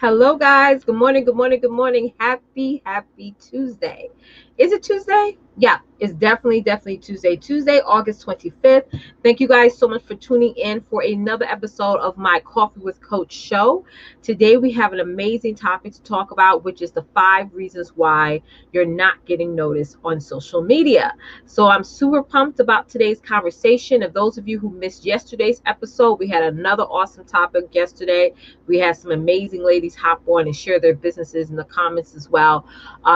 Hello, guys. Good morning. Good morning. Good morning. Happy Tuesday. Is it Tuesday? Yeah, it's definitely Tuesday. Tuesday, August 25th. Thank you guys so much for tuning in for another episode of my Coffee with Coach show. Today, we have an amazing topic to talk about, which is the 5 reasons why you're not getting noticed on social media. So I'm super pumped about today's conversation. And those of you who missed yesterday's episode, we had another awesome topic yesterday. We had some amazing ladies hop on and share their businesses in the comments as well.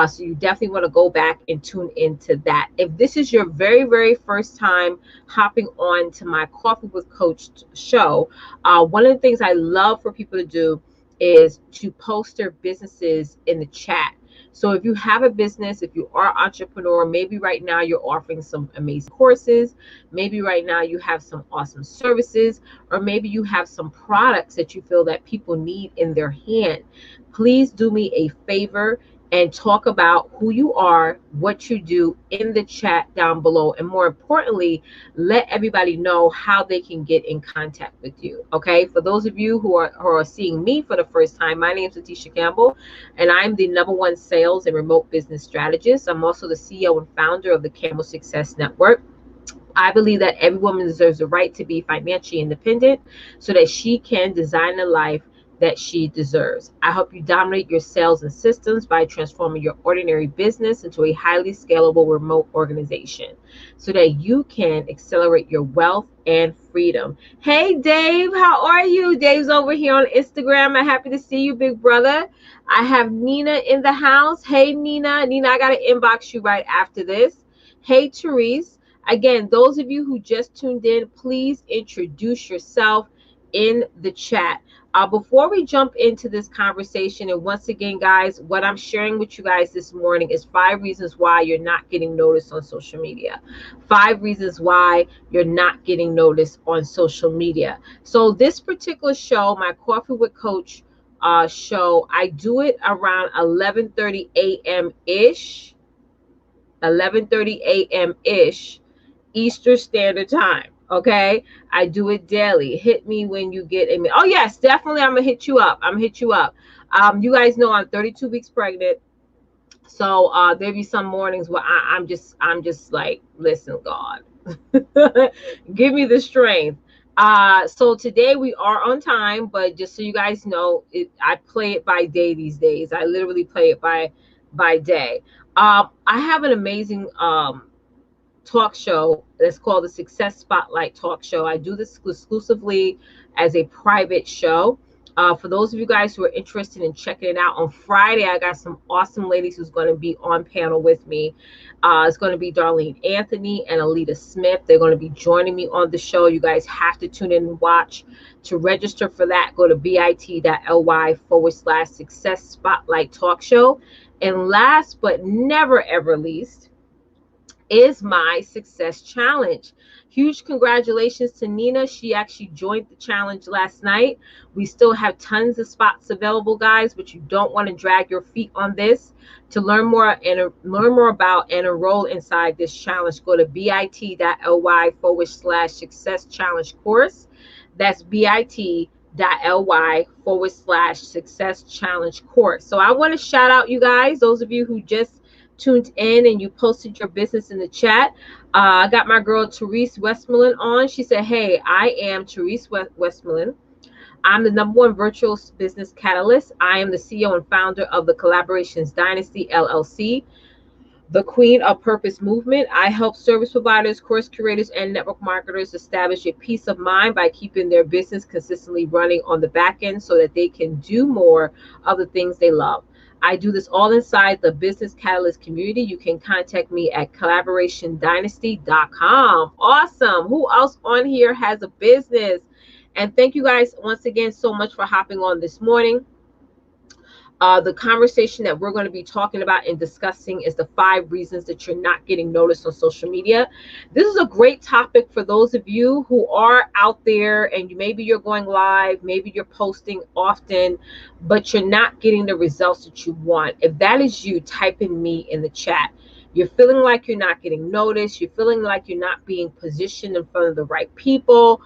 So you definitely want to go back and tune into that. If this is your very first time hopping on to my Coffee with Coach show, one of the things I love for people to do is to post their businesses in the chat. So if you have a business, if you are an entrepreneur, maybe right now you're offering some amazing courses, maybe right now you have some awesome services, or maybe you have some products that you feel that people need in their hand. Please do me a favor and talk about who you are, what you do in the chat down below, and more importantly, let everybody know how they can get in contact with you. Okay, for those of you who are seeing me for the first time, my name is Letitia Campbell, and I'm the #1 sales and remote business strategist. I'm also the CEO and founder of the Camel Success Network. I believe that every woman deserves the right to be financially independent so that she can design a life that she deserves. I help you dominate your sales and systems by transforming your ordinary business into a highly scalable remote organization so that you can accelerate your wealth and freedom. Hey, Dave, how are you? Dave's over here on Instagram. I'm happy to see you, big brother. I have Nina in the house. Hey, Nina. Nina, I got to inbox you right after this. Hey, Therese. Again, those of you who just tuned in, please introduce yourself in the chat. Before we jump into this conversation, and once again, guys, what I'm sharing with you guys this morning is 5 reasons why you're not getting noticed on social media. 5 reasons why you're not getting noticed on social media. So this particular show, my Coffee with Coach show, I do it around 11:30 a.m. ish. 11:30 a.m. ish Eastern Standard Time. Okay, I do it daily. Hit me when you get a. Oh yes, definitely. I'm gonna hit you up. You guys know I'm 32 weeks pregnant, so there be some mornings where I'm just like, listen, God, give me the strength. So today we are on time, but just so you guys know, I play it by day these days. I literally play it by day. I have an amazing talk show that's called the Success Spotlight Talk Show. I do this exclusively as a private show. For those of you guys who are interested in checking it out, on Friday, I got some awesome ladies who's going to be on panel with me. It's going to be Darlene Anthony and Alita Smith. They're going to be joining me on the show. You guys have to tune in and watch. To register for that, go to bit.ly/Success Spotlight Talk Show. And last but never ever least, is my success challenge. Huge congratulations to Nina. She actually joined the challenge last night. We still have tons of spots available, guys, but you don't want to drag your feet on this. To learn more about and enroll inside this challenge, go to bit.ly/success challenge course. That's bit.ly/success challenge course. So I want to shout out you guys, those of you who just tuned in and you posted your business in the chat. I got my girl Therese Westmoreland on. She said, hey, I am Therese Westmoreland. I'm the #1 virtual business catalyst. I am the CEO and founder of the Collaborations Dynasty LLC, the Queen of Purpose movement. I help service providers, course curators, and network marketers establish a peace of mind by keeping their business consistently running on the back end so that they can do more of the things they love. I do this all inside the Business Catalyst community. You can contact me at collaborationdynasty.com. Awesome. Who else on here has a business? And thank you guys once again so much for hopping on this morning. The conversation that we're going to be talking about and discussing is the 5 reasons that you're not getting noticed on social media. This is a great topic for those of you who are out there and maybe you're going live, maybe you're posting often, but you're not getting the results that you want. If that is you, type in me in the chat. You're feeling like you're not getting noticed. You're feeling like you're not being positioned in front of the right people.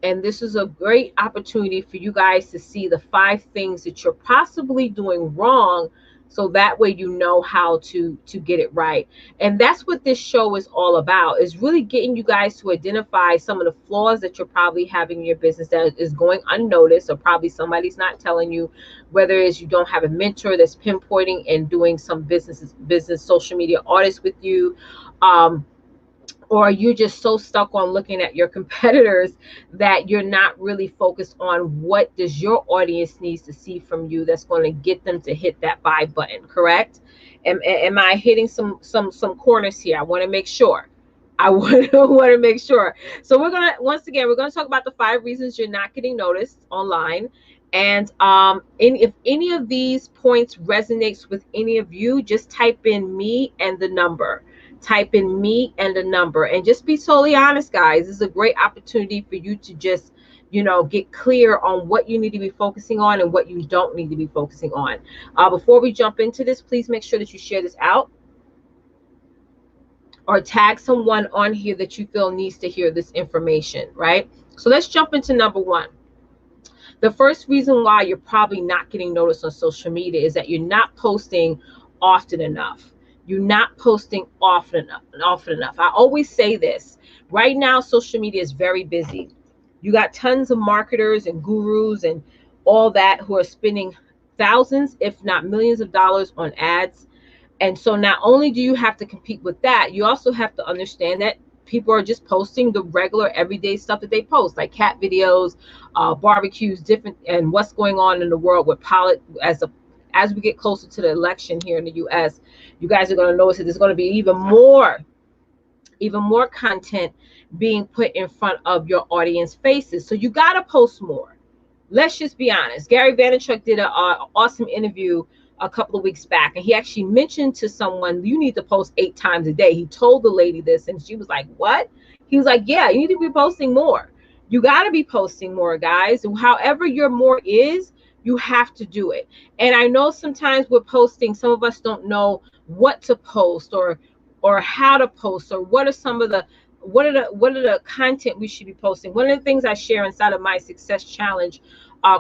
And this is a great opportunity for you guys to see the 5 things that you're possibly doing wrong, so that way you know how to get it right. And that's what this show is all about, is really getting you guys to identify some of the flaws that you're probably having in your business that is going unnoticed, or probably somebody's not telling you, whether it's you don't have a mentor that's pinpointing and doing some business social media audits with you, or you're just so stuck on looking at your competitors that you're not really focused on what does your audience needs to see from you that's going to get them to hit that buy button. Correct? Am I hitting some corners here? I want to make sure. I want to make sure. So we're gonna talk about the 5 reasons you're not getting noticed online. And if any of these points resonates with any of you, just type in me and the number. Type in me and a number, and just be totally honest, guys. This is a great opportunity for you to just, get clear on what you need to be focusing on and what you don't need to be focusing on. Before we jump into this, please make sure that you share this out or tag someone on here that you feel needs to hear this information, right? So let's jump into number 1. The first reason why you're probably not getting noticed on social media is that you're not posting often enough. You're not posting often enough. I always say this. Right now, social media is very busy. You got tons of marketers and gurus and all that who are spending thousands, if not millions of dollars on ads. And so not only do you have to compete with that, you also have to understand that people are just posting the regular everyday stuff that they post, like cat videos, barbecues, different, and what's going on in the world with as we get closer to the election here in the US. You guys are going to notice that there's going to be even more content being put in front of your audience faces. So you got to post more. Let's just be honest. Gary Vaynerchuk did an awesome interview a couple of weeks back, and he actually mentioned to someone, you need to post 8 times a day. He told the lady this, and she was like, what? He was like, yeah, you need to be posting more. You got to be posting more, guys. However your more is, you have to do it. And I know sometimes with posting, some of us don't know what to post or how to post, or what are the content we should be posting. One of the things I share inside of my Success Challenge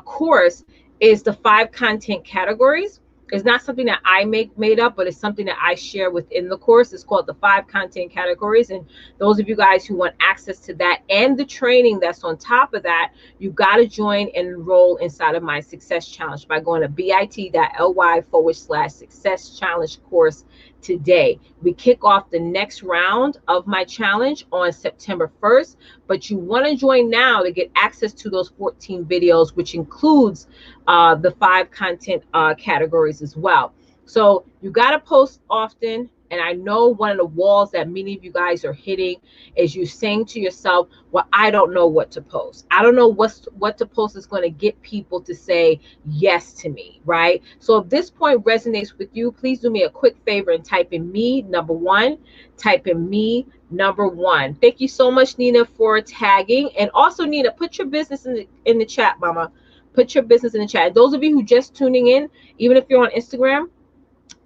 course is the 5 content categories. It's not something that I made up, but it's something that I share within the course. It's called the 5 content categories. And those of you guys who want access to that and the training that's on top of that, you got to join and enroll inside of my Success Challenge by going to bit.ly/Success Challenge course today. We kick off the next round of my challenge on September 1st, but you want to join now to get access to those 14 videos, which includes the 5 content categories as well. So you got to post often. And I know one of the walls that many of you guys are hitting is you saying to yourself, well, I don't know what to post. I don't know what to post is going to get people to say yes to me, right? So if this point resonates with you, please do me a quick favor and type in me, number 1. Type in me, number 1. Thank you so much, Nina, for tagging. And also, Nina, put your business in the chat, mama. Put your business in the chat. Those of you who just tuning in, even if you're on Instagram,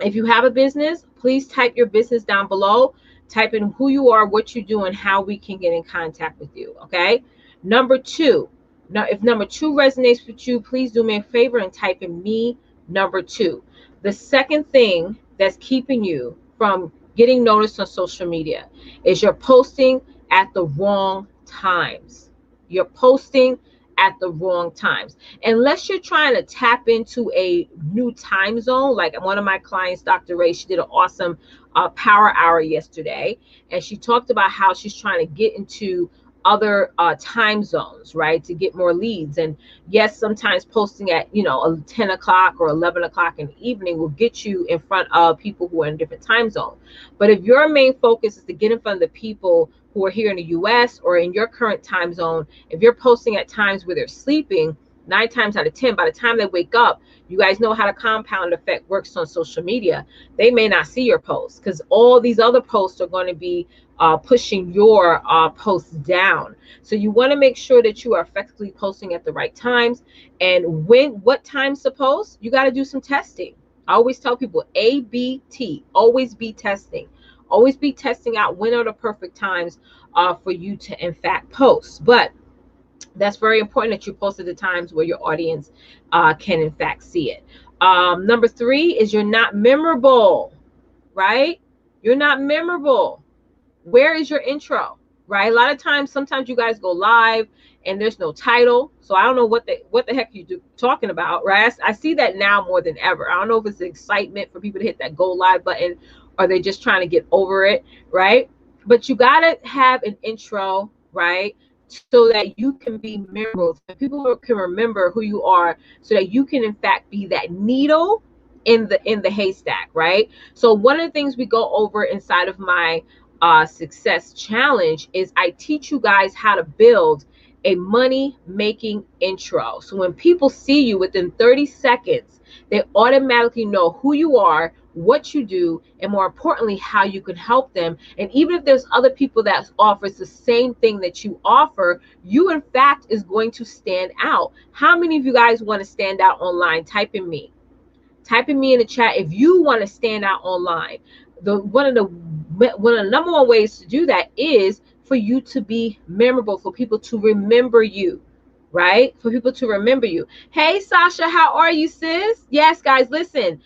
if you have a business, please type your business down below. Type in who you are, what you do, and how we can get in contact with you, okay? Number 2. Now, if number 2 resonates with you, please do me a favor and type in me, number 2. The second thing that's keeping you from getting noticed on social media is you're posting at the wrong times. You're posting at the wrong times. Unless you're trying to tap into a new time zone, like one of my clients, Dr. Ray, she did an awesome power hour yesterday, and she talked about how she's trying to get into other time zones, right, to get more leads. And yes, sometimes posting at 10 o'clock or 11 o'clock in the evening will get you in front of people who are in a different time zone. But if your main focus is to get in front of the people who are here in the US or in your current time zone, if you're posting at times where they're sleeping, 9 times out of 10, by the time they wake up, you guys know how the compound effect works on social media. They may not see your posts because all these other posts are going to be pushing your posts down. So you want to make sure that you are effectively posting at the right times. And what times to post, you got to do some testing. I always tell people ABT, always be testing. Always be testing out when are the perfect times for you to, in fact, post. But That's very important that you post at the times where your audience can in fact see it. Number 3 is you're not memorable, right? You're not memorable. Where is your intro? Right? A lot of times, sometimes you guys go live and there's no title. So I don't know what the heck you do talking about, right? I see that now more than ever. I don't know if it's the excitement for people to hit that go live button or they're just trying to get over it, right? But you gotta have an intro, right? So that you can be memorable, so people can remember who you are, so that you can in fact be that needle in the haystack, right? So one of the things we go over inside of my success challenge is I teach you guys how to build a money making intro. So when people see you within 30 seconds, they automatically know who you are, what you do, and more importantly, how you can help them. And even if there's other people that offers the same thing that you offer, you in fact is going to stand out. How many of you guys want to stand out online? Type in me. Type in me in the chat if you want to stand out online. One of the number one ways to do that is for you to be memorable, for people to remember you, right? For people to remember you. Hey, Sasha, how are you, sis? Yes, guys, listen.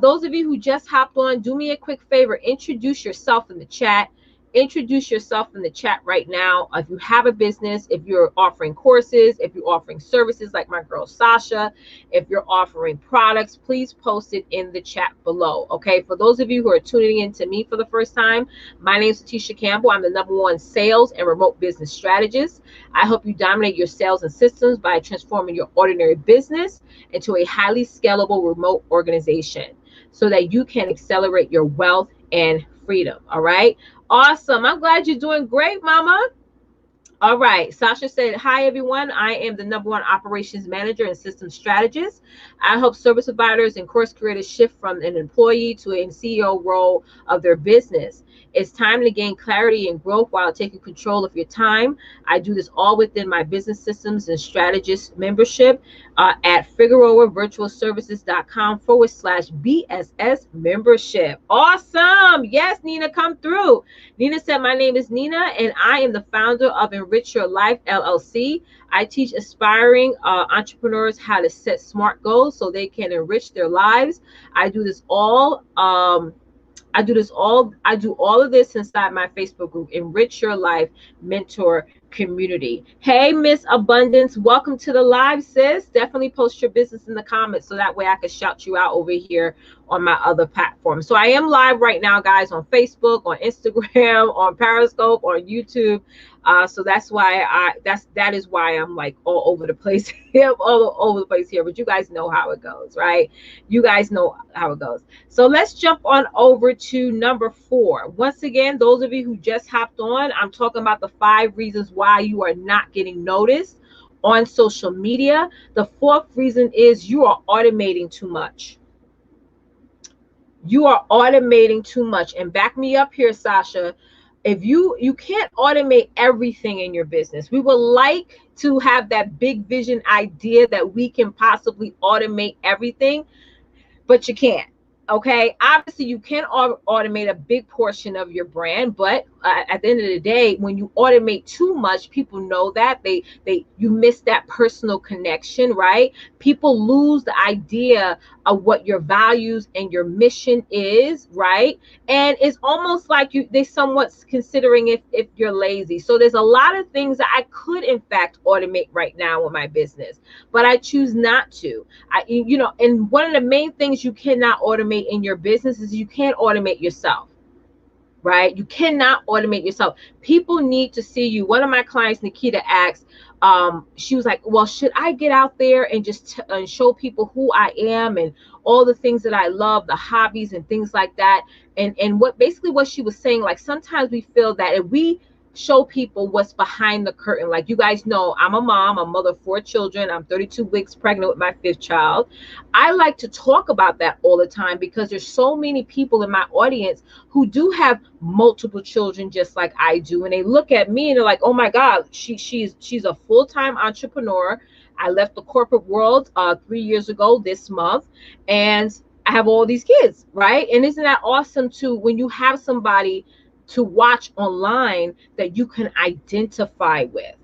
Those of you who just hopped on, do me a quick favor. Introduce yourself in the chat. Introduce yourself in the chat right now. If you have a business, if you're offering courses, if you're offering services like my girl Sasha, if you're offering products, please post it in the chat below. Okay, for those of you who are tuning in to me for the first time, my name is Letitia Campbell. I'm the #1 sales and remote business strategist. I help you dominate your sales and systems by transforming your ordinary business into a highly scalable remote organization so that you can accelerate your wealth and freedom. All right. Awesome. I'm glad you're doing great, Mama. All right. Sasha said, hi, everyone. I am the #1 operations manager and systems strategist. I help service providers and course creators shift from an employee to a CEO role of their business. It's time to gain clarity and growth while taking control of your time. I do this all within my business systems and strategist membership at FigueroaVirtualServices.com/BSS membership. Awesome. Yes, Nina, come through. Nina said, my name is Nina, and I am the founder of Enrich Your Life, LLC. I teach aspiring entrepreneurs how to set smart goals so they can enrich their lives. I do all of this inside my Facebook group, Enrich Your Life Mentor Community. Hey, Miss Abundance, welcome to the live, sis. Definitely post your business in the comments so that way I can shout you out over here on my other platform. So I am live right now, guys, on Facebook, on Instagram, on Periscope, on YouTube. So that's why that is why I'm like all over the place here, all over the place here. But you guys know how it goes, right? You guys know how it goes. So let's jump on over to number 4. Once again, those of you who just hopped on, I'm talking about the 5 reasons why you are not getting noticed on social media. The 4th reason is you are automating too much. You are automating too much. And back me up here, Sasha. If you can't automate everything in your business. We would like to have that big vision idea that we can possibly automate everything, but you can't. Okay, obviously you can automate a big portion of your brand, but at the end of the day, when you automate too much, people know that you miss that personal connection, right? People lose the idea of what your values and your mission is, right? And it's almost like they somewhat considering if you're lazy. So there's a lot of things that I could in fact automate right now in my business, but I choose not to. And one of the main things you cannot automate in your business is you can't automate yourself, right? You cannot automate yourself. People need to see you. One of my clients, Nikita, asked, she was like, well, should I get out there and just show people who I am and all the things that I love, the hobbies and things like that? And what she was saying, like, sometimes we feel that if we show people what's behind the curtain, like, you guys know I'm a mom, I'm a mother of 4 children, I'm 32 weeks pregnant with my 5th child. I like to talk about that all the time because there's so many people in my audience who do have multiple children just like I do, and they look at me and they're like, oh my God, she's a full-time entrepreneur. I left the corporate world 3 years ago this month, and I have all these kids, right? And isn't that awesome too, when you have somebody to watch online that you can identify with?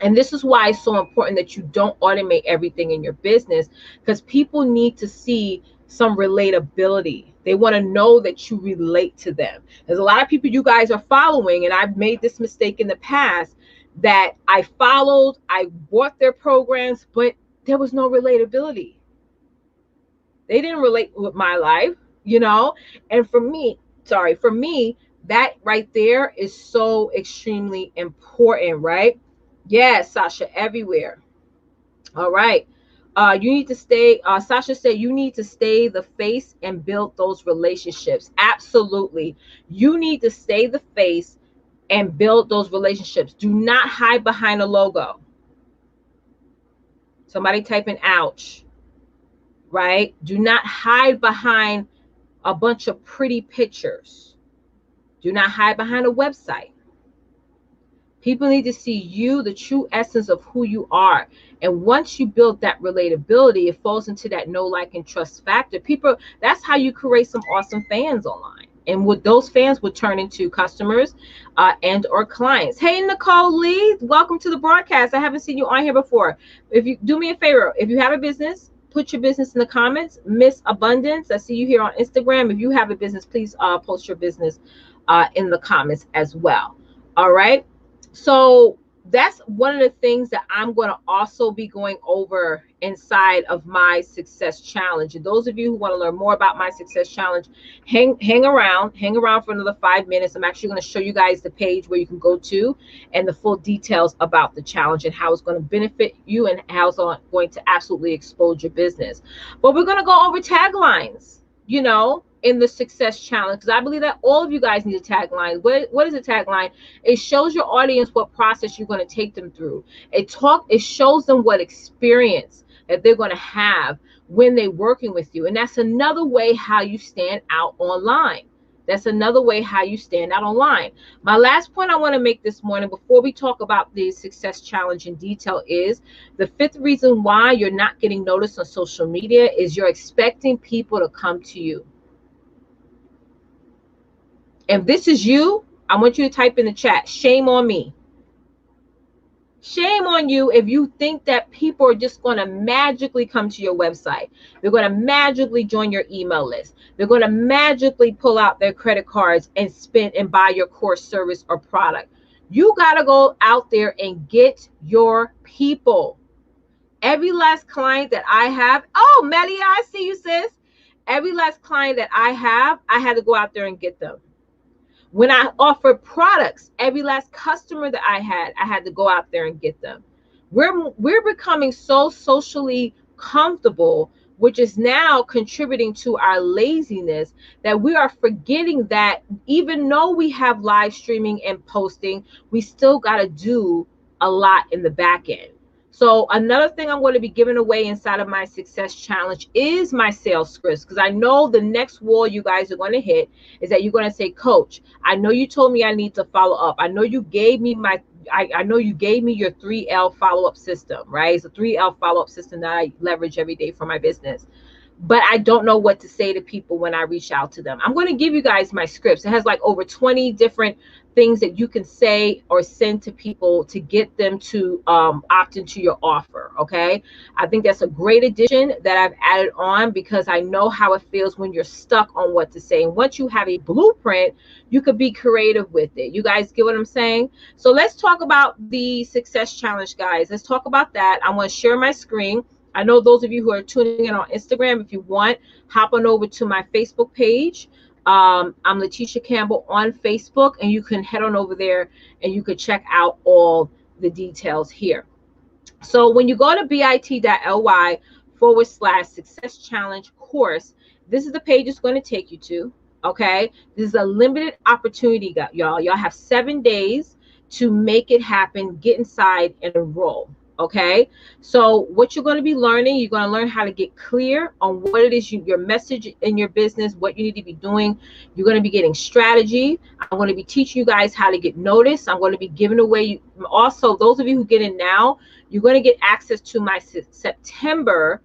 And this is why it's so important that you don't automate everything in your business, because people need to see some relatability. They want to know that you relate to them. There's a lot of people you guys are following, and I've made this mistake in the past that I followed, I bought their programs, but there was no relatability. They didn't relate with my life, you know? And for me, that right there is so extremely important, right? Yes, Sasha, everywhere. All right. You need to stay, Sasha said, you need to stay the face and build those relationships. Absolutely. You need to stay the face and build those relationships. Do not hide behind a logo. Somebody typing ouch, right? Do not hide behind a bunch of pretty pictures. Do not hide behind a website. People need to see you, the true essence of who you are. And once you build that relatability, it falls into that know, like, and trust factor. People, that's how you create some awesome fans online. And with those fans would turn into customers and or clients. Hey, Nicole Lee, welcome to the broadcast. I haven't seen you on here before. If you do me a favor, if you have a business, put your business in the comments. Miss Abundance, I see you here on Instagram. If you have a business, please post your business in the comments as well. All right. So that's one of the things that I'm going to also be going over inside of my success challenge. And those of you who want to learn more about my success challenge, hang around for another 5 minutes. I'm actually going to show you guys the page where you can go to and the full details about the challenge and how it's going to benefit you and how it's going to absolutely explode your business. But we're going to go over taglines, you know, in the success challenge, because I believe that all of you guys need a tagline. What is a tagline? It shows your audience what process you're going to take them through. It shows them what experience that they're going to have when they're working with you. And that's another way how you stand out online. That's another way how you stand out online. My last point I want to make this morning before we talk about the success challenge in detail is the fifth reason why you're not getting noticed on social media is you're expecting people to come to you. If this is you, I want you to type in the chat, shame on me. Shame on you if you think that people are just going to magically come to your website. They're going to magically join your email list. They're going to magically pull out their credit cards and spend and buy your course, service, or product. You got to go out there and get your people. Every last client that I have, oh, Melly, I see you, sis. Every last client that I have, I had to go out there and get them. When I offered products, every last customer that I had to go out there and get them. We're becoming so socially comfortable, which is now contributing to our laziness, that we are forgetting that even though we have live streaming and posting, we still got to do a lot in the back end. So another thing I'm going to be giving away inside of my success challenge is my sales scripts, because I know the next wall you guys are going to hit is that you're going to say, Coach, I know you told me I need to follow up. I know you gave me I know you gave me your 3L follow-up system, right? It's a 3L follow-up system that I leverage every day for my business. But I don't know what to say to people when I reach out to them. I'm going to give you guys my scripts. It has like over 20 different things that you can say or send to people to get them to opt into your offer. Okay. I think that's a great addition that I've added on, because I know how it feels when you're stuck on what to say. And once you have a blueprint, you could be creative with it. You guys get what I'm saying? So let's talk about the success challenge, guys. Let's talk about that. I want to share my screen. I know those of you who are tuning in on Instagram, if you want, hop on over to my Facebook page. I'm Letitia Campbell on Facebook, and you can head on over there and you could check out all the details here. So when you go to bit.ly/success challenge course, this is the page it's going to take you to. Okay, this is a limited opportunity, y'all. Y'all have 7 days to make it happen. Get inside and enroll. Okay, so what you're going to be learning, you're going to learn how to get clear on what it is your message in your business, what you need to be doing. You're going to be getting strategy. I'm going to be teaching you guys how to get noticed. I'm going to be giving away, also those of you who get in now, you're going to get access to my September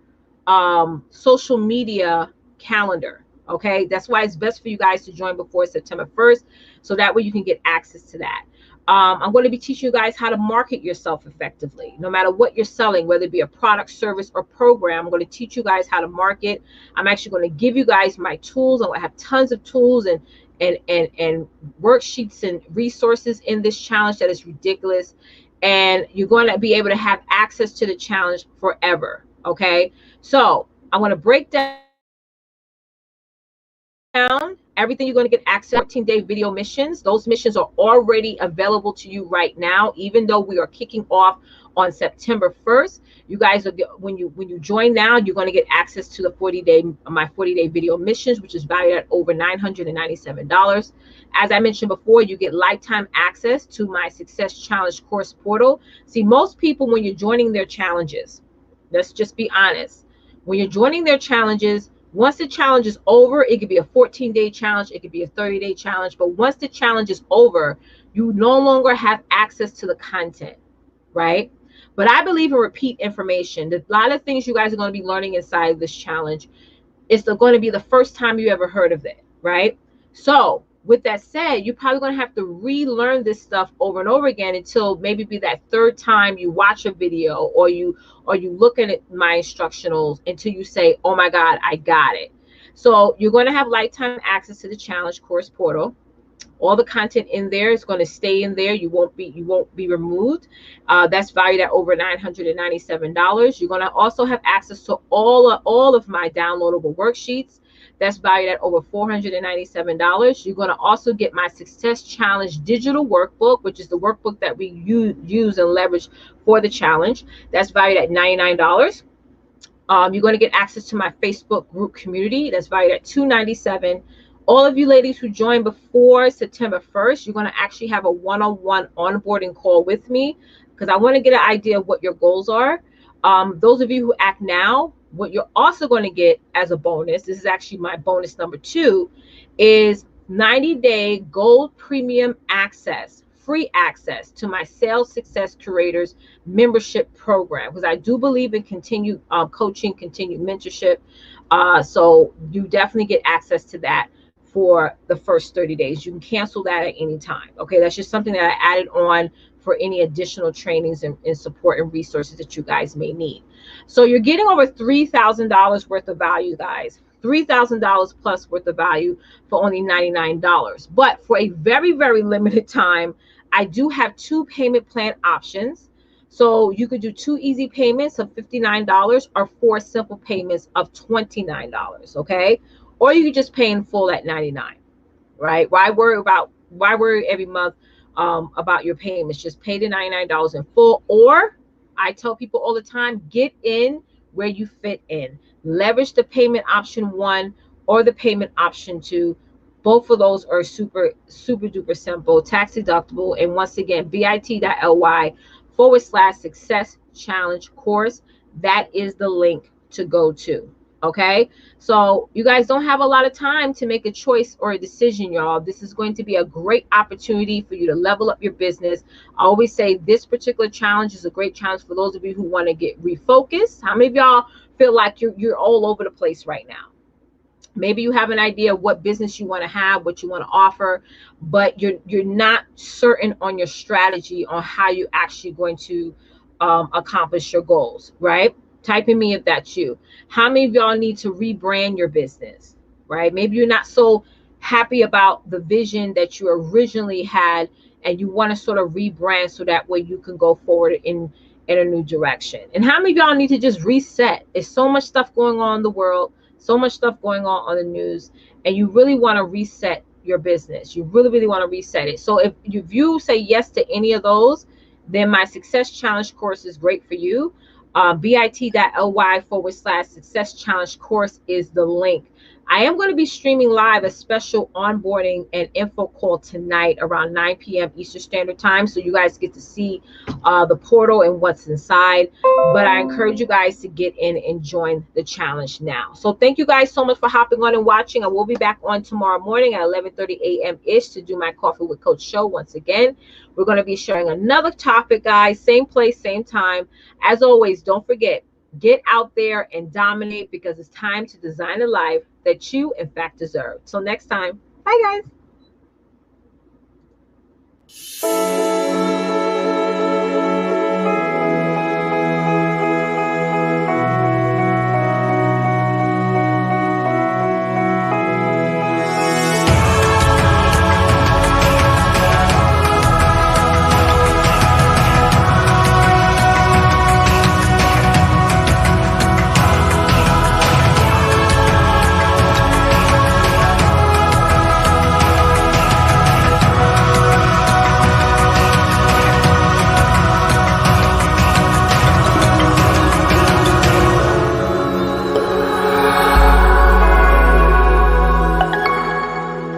social media calendar. Okay, that's why it's best for you guys to join before September 1st, so that way you can get access to that. I'm going to be teaching you guys how to market yourself effectively, no matter what you're selling, whether it be a product, service, or program. I'm going to teach you guys how to market. I'm actually going to give you guys my tools. I'm going to have tons of tools and worksheets and resources in this challenge that is ridiculous. And you're going to be able to have access to the challenge forever. Okay. So I'm going to break down everything you're going to get access 14-day video missions. Those missions are already available to you right now, even though we are kicking off on September 1st. You guys are, when you join now, you're going to get access to the 40-day video missions, which is valued at over $997. As I mentioned before, you get lifetime access to my Success Challenge course portal. See, most people, when you're joining their challenges, let's just be honest, when you're joining their challenges, once the challenge is over, it could be a 14-day challenge, it could be a 30-day challenge, but once the challenge is over, you no longer have access to the content, right? But I believe in repeat information. A lot of things you guys are going to be learning inside this challenge, it's going to be the first time you ever heard of it, right? So with that said, you're probably going to have to relearn this stuff over and over again until maybe be that third time you watch a video or you look at my instructionals until you say, oh my God, I got it. So you're going to have lifetime access to the challenge course portal. All the content in there is going to stay in there. You won't be removed. That's valued at over $997. You're going to also have access to all of my downloadable worksheets. That's valued at over $497. You're going to also get my Success Challenge digital workbook, which is the workbook that we use and leverage for the challenge. That's valued at $99. You're going to get access to my Facebook group community. That's valued at $297. All of you ladies who joined before September 1st, you're going to actually have a one-on-one onboarding call with me because I want to get an idea of what your goals are. Those of you who act now, what you're also going to get as a bonus, this is actually my bonus number 2, is 90-day gold premium access, free access to my Sales Success Curators membership program, because I do believe in continued coaching, continued mentorship. So you definitely get access to that for the first 30 days. You can cancel that at any time. Okay, that's just something that I added on for any additional trainings and support and resources that you guys may need. So you're getting over $3,000 worth of value, guys. $3,000 plus worth of value for only $99. But for a very, very limited time, I do have 2 payment plan options. So you could do 2 easy payments of $59 or 4 simple payments of $29. Okay, or you could just pay in full at $99, right? Why worry every month about your payments? Just pay the $99 in full. Or I tell people all the time, get in where you fit in. Leverage the payment option 1 or the payment option 2. Both of those are super, super duper simple, tax deductible. And once again, bit.ly/success challenge course. That is the link to go to. Okay, so you guys don't have a lot of time to make a choice or a decision, y'all. This is going to be a great opportunity for you to level up your business. I always say this particular challenge is a great challenge for those of you who want to get refocused. How many of y'all feel like you're all over the place right now? Maybe you have an idea of what business you want to have, what you want to offer, but you're not certain on your strategy on how you're actually going to accomplish your goals, right? Type in me if that's you. How many of y'all need to rebrand your business, right? Maybe you're not so happy about the vision that you originally had and you want to sort of rebrand so that way you can go forward in a new direction. And how many of y'all need to just reset? There's so much stuff going on in the world, so much stuff going on the news, and you really want to reset your business. You really, really want to reset it. So if you say yes to any of those, then my Success Challenge course is great for you. bit.ly/success challenge course is the link. I am going to be streaming live a special onboarding and info call tonight around 9 p.m. Eastern Standard Time. So you guys get to see the portal and what's inside. But I encourage you guys to get in and join the challenge now. So thank you guys so much for hopping on and watching. I will be back on tomorrow morning at 11:30 a.m.-ish to do my Coffee with Coach show once again. We're going to be sharing another topic, guys. Same place, same time. As always, don't forget, get out there and dominate, because it's time to design a life that you, in fact, deserve. Till next time. Bye, guys.